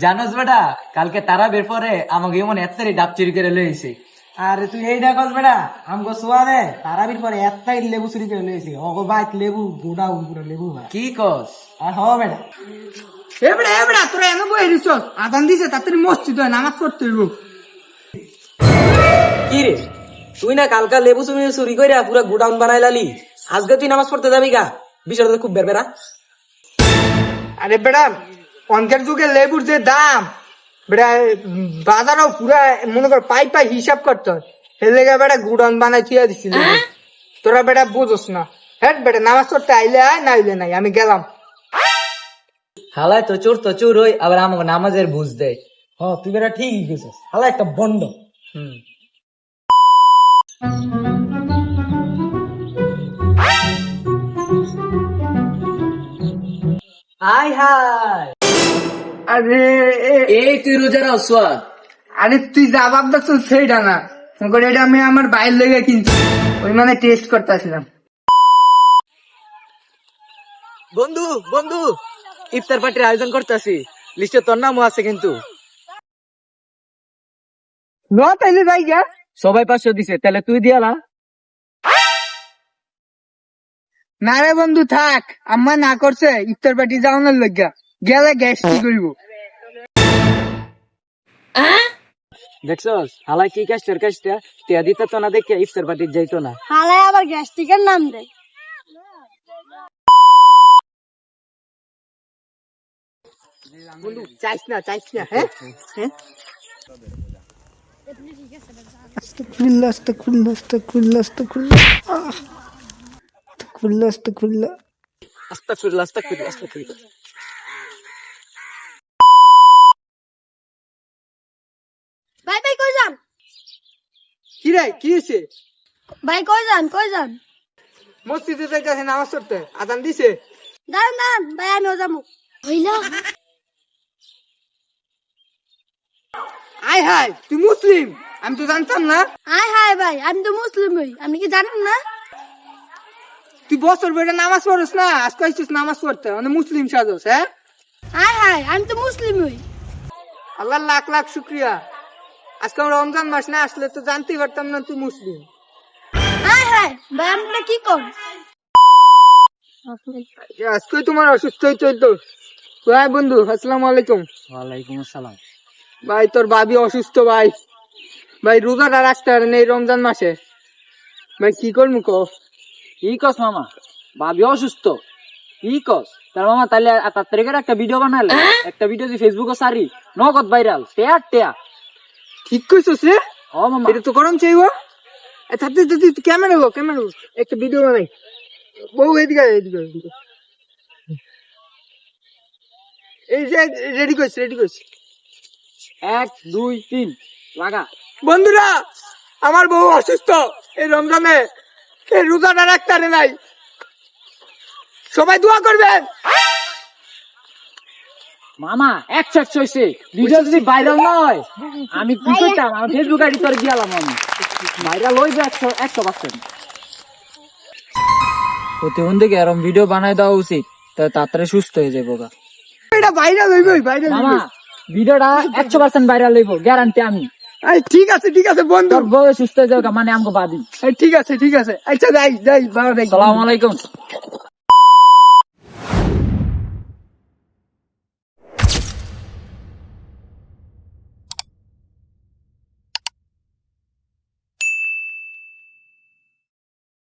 জানোস বেটা কালকে তারা বের পরে আমাকে এমন এত্তারি ডাব চুরি করে লইছে। আরে তুই এইটা কস বেটা আমগো সোয়ারে তারাবির পরে একটাই লেবু চুরি করে লইছি অগো বাইক লেবু গোডা পুরো লেবু ভাই কি কস? আর হ বেটা এ বেটা তোরা এনে বই দিছস আদান দিছে তাড়াতাড়ি মসজিদ নামাজ পড়তে হইব। কি রে তুই না কালকা লেবু চুরি কইরা পুরা গোডাউন বানাই লালি, আজকে তুই নামাজ পড়তে যাবি গা? বিষয়টা খুব বেরবেরা। আরে বেটা অনকের যুগে লেবুর যে দাম বেটা বাজারও পুরা মনে কর পাই পাই হিসাব করত এর লেগে বেটা গুডন বানাই থিয়া দিছিল। তোরা বেটা বুঝোস না। হ্যাঁ বেটা নামাজ পড়তে আইলে আয় না আইলে নাই, আমি গেলাম। হালায় তো চোর হই আবার আমাকে নামাজের বুঝ দেয়। হ তুই বেটা ঠিকই গেছিস হালা একটা বন্ড। হাই হাই, আরে এই তুই রোজা রাখছ? আরে তুই যা ভাবছ সেইটা না, মনে কর এটা আমি আমার বাইরের লেগে কিনছি, ওই মানে টেস্ট করতেছিলাম। বন্ধু বন্ধু ইফতার পার্টির আয়োজন করতেছি, লিস্টে তোর নামও আছে কিন্তু। ন তাইলে যাই গা। সবাই 500 দিছে, তাহলে তুই দিয়া না? না রে বন্ধু থাক, আম্মা না করছে ইফতার পার্টি যাওয়ানোর লগা, গেলে গ্যাস কি করবো। দেখছস হালাই কি কাজটার কাজটা টিয়া দিতে তো না, দেখে ইফতার পার্টির যাইতো না। হালায় আবার গ্যাস্ট্রিকের নাম দেয়। বন্ধু চাইস না হ্যাঁ হ্যাঁ। আস্তাগফিরুল্লাহ আস্তাগফিরুল্লাহ আস্তাগফিরুল্লাহ আস্তাগফিরুল্লাহ আস্তাগফিরুল্লাহ আস্তাগফিরুল্লাহ। আস্তাগফিরুল্লাহ আস্তাগফিরুল্লাহ আস্তাগফিরুল্লাহ। ভাই ভাই কই যান? কি রে কি হয়েছে? ভাই কই যান? মসজিদে যাইতেছে নামাজ পড়তে, আজান দিছে। দাঁড়ান ভাই আমিও যাবো। হইলা আয় হায় তুই মুসলিম, আমি তো জানতাম না। হাই হাই ভাই আমি তো মুসলিম হই, আপনি কি জানেন না? তুই বছর বেড়ে নামাজ পড়স না, আজকে আসছিস নামাজ পড়তে মানে মুসলিম সাজস। হ্যাঁ হাই হাই আমি তো মুসলিম হই। আল্লাহ লাখ লাখ শুক্রিয়া, আজকে রমজান মাস না আসলে তো জানতেই পারতাম না তুই মুসলিম। হাই হাই ভাই আপনি কি কর? আজকে তোমার অসুস্থ চলতো। ভাই বন্ধু আসসালামু আলাইকুম। ওয়ালাইকুম আসসালাম। ভাই তোর ভাবি অসুস্থ ভাই, ভাই রোজাটা রাখতে পারে না এই রমজান মাসে, ভাই কি করবো ক? কি কস মামা? ভাবি অসুস্থ? কি কস? তার মামা তাহলে 7 তারিখের একটা ভিডিও বানালে, একটা ভিডিও যে ফেসবুকে সারি নগদ ভাইরাল, টেয়া। ঠিক কইছস রে। ও মামা এটা তো গরম চাইবো। থাকতে যদি ক্যামেরা একটা ভিডিও বানাই। বউ এদিকে এই যে রেডি করছি 1 2 3 লাগা। বন্ধুরা আমার বউ অসুস্থ, এই রমজানে এই রোজাটা রাখতে পারে নাই, সবাই দোয়া করবেন। মামা 100 হইছে, ভিডিও যদি ভাইরাল নয় আমি কি করতাম? আমি ফেসবুক আইডি করে দিলাম, আমি ভাইরাল হইবে 100%। প্রতিবন্ধীকে এরকম ভিডিও বানাই দেওয়া উচিত, তাড়াতাড়ি সুস্থ হয়ে যাবো গা। এটা ভাইরাল হইবই ভাইরাল। মামা ভিডিওটা 100% ভাইরাল হইব, গ্যারান্টি আমি। ঠিক আছে বন্ধু, তোর বউ সুস্থ হয়ে যাবে মানে আমাকে বাদি। ঠিক আছে আচ্ছা যাই ভালো থাকবি। আসসালামু আলাইকুম।